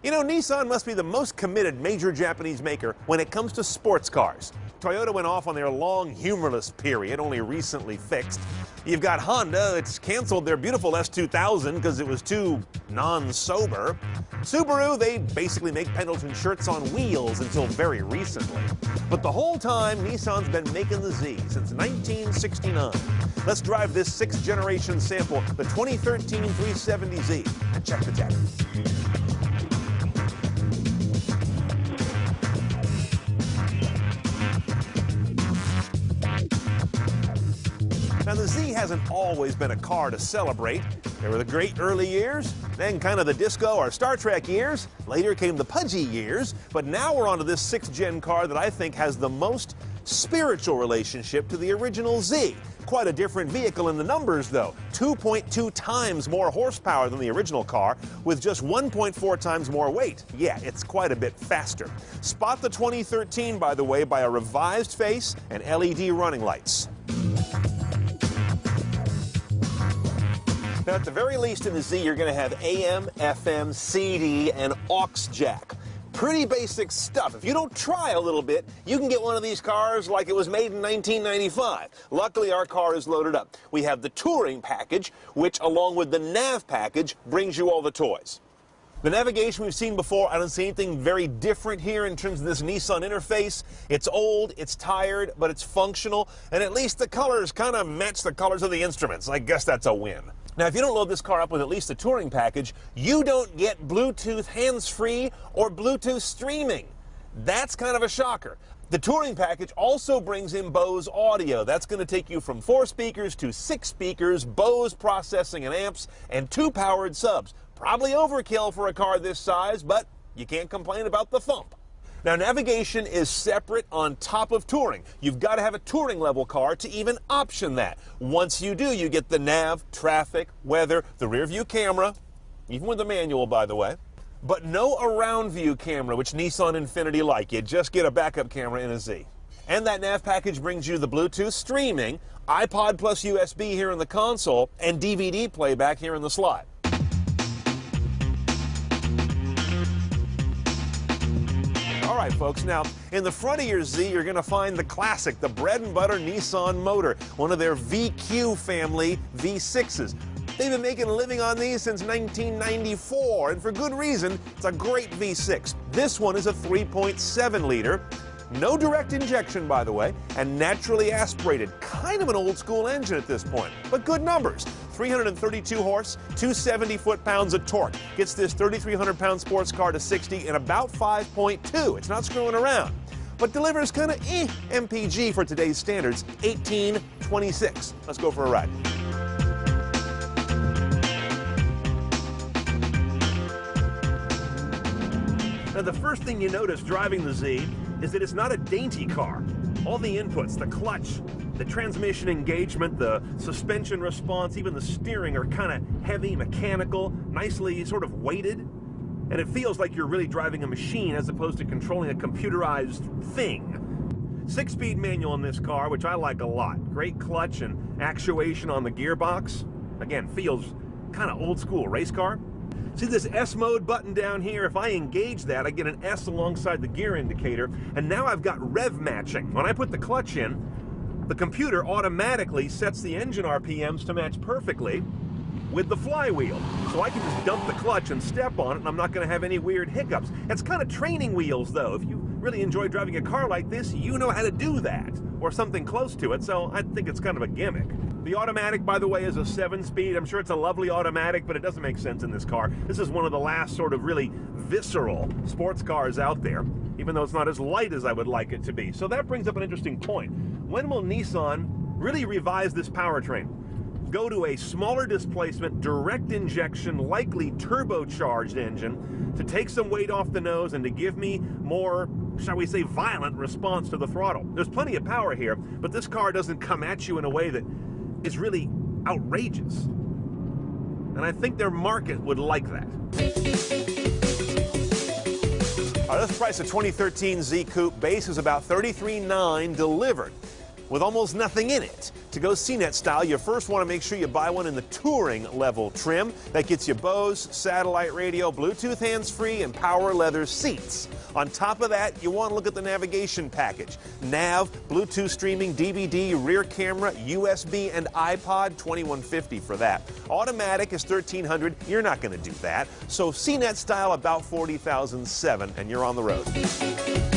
You know, Nissan must be the most committed major Japanese maker when it comes to sports cars. Toyota went off on their long, humorless period, only recently fixed. You've got Honda, it's canceled their beautiful S2000 because it was too non-sober. Subaru, they basically make Pendleton shirts on wheels until very recently. But the whole time, Nissan's been making the Z since 1969. Let's drive this sixth-generation sample, the 2013 370Z, and check the tech. Now, the Z hasn't always been a car to celebrate. There were the great early years, then kind of the disco or Star Trek years. Later came the pudgy years, but now we're onto this sixth-gen car that I think has the most spiritual relationship to the original Z. Quite a different vehicle in the numbers, though. 2.2 times more horsepower than the original car, with just 1.4 times more weight. Yeah, it's quite a bit faster. Spot the 2013, by the way, by a revised face and LED running lights. Now, at the very least in the Z, you're going to have AM, FM, CD, and aux jack. Pretty basic stuff. If you don't try a little bit, you can get one of these cars like it was made in 1995. Luckily, our car is loaded up. We have the touring package, which, along with the nav package, brings you all the toys. The navigation we've seen before, I don't see anything very different here in terms of this Nissan interface. It's old, it's tired, but it's functional, and at least the colors kind of match the colors of the instruments. I guess that's a win. Now, if you don't load this car up with at least the touring package, you don't get Bluetooth hands-free or Bluetooth streaming. That's kind of a shocker. The touring package also brings in Bose audio. That's going to take you from 4 speakers to 6 speakers, Bose processing and amps, and 2 powered subs. Probably overkill for a car this size, but you can't complain about the thump. Now, navigation is separate on top of touring. You've got to have a touring level car to even option that. Once you do, you get the nav, traffic, weather, the rear view camera, even with the manual, by the way, but no around view camera, which Nissan Infiniti like. You just get a backup camera in a Z. And that nav package brings you the Bluetooth streaming, iPod plus USB here in the console, and DVD playback here in the slide. All right, folks, now, in the front of your Z, you're going to find the classic, the bread and butter Nissan motor, one of their VQ family V6s. They've been making a living on these since 1994, and for good reason. It's a great V6. This one is a 3.7 liter. No direct injection, by the way, and naturally aspirated. Kind of an old school engine at this point, but good numbers. 332 horse, 270 foot-pounds of torque. Gets this 3,300-pound sports car to 60 in about 5.2. It's not screwing around, but delivers kind of MPG for today's standards, 1826. Let's go for a ride. Now, the first thing you notice driving the Z is that it's not a dainty car. All the inputs, the clutch, the transmission engagement, the suspension response, even the steering are kind of heavy, mechanical, nicely sort of weighted. And it feels like you're really driving a machine as opposed to controlling a computerized thing. 6-speed manual in this car, which I like a lot. Great clutch and actuation on the gearbox. Again, feels kind of old school race car. See this S mode button down here? If I engage that, I get an S alongside the gear indicator, and now I've got rev matching. When I put the clutch in, the computer automatically sets the engine RPMs to match perfectly with the flywheel. So I can just dump the clutch and step on it, and I'm not going to have any weird hiccups. It's kind of training wheels, though. If you really enjoy driving a car like this, you know how to do that, or something close to it, so I think it's kind of a gimmick. The automatic, by the way, is a 7-speed. I'm sure it's a lovely automatic, but it doesn't make sense in this car. This is one of the last sort of really visceral sports cars out there, even though it's not as light as I would like it to be. So that brings up an interesting point. When will Nissan really revise this powertrain? Go to a smaller displacement, direct injection, likely turbocharged engine to take some weight off the nose and to give me more, shall we say, violent response to the throttle. There's plenty of power here, but this car doesn't come at you in a way that is really outrageous. And I think their market would like that. All right, let's price a 2013 Z Coupe. Base is about $33,900 delivered. with almost nothing in it. To go CNET style, you first want to make sure you buy one in the touring level trim. That gets you Bose, satellite radio, Bluetooth hands-free, and power leather seats. On top of that, you want to look at the navigation package. Nav, Bluetooth streaming, DVD, rear camera, USB, and iPod, $2,150 for that. Automatic is $1,300. You're not going to do that. So CNET style about $40,007, and you're on the road.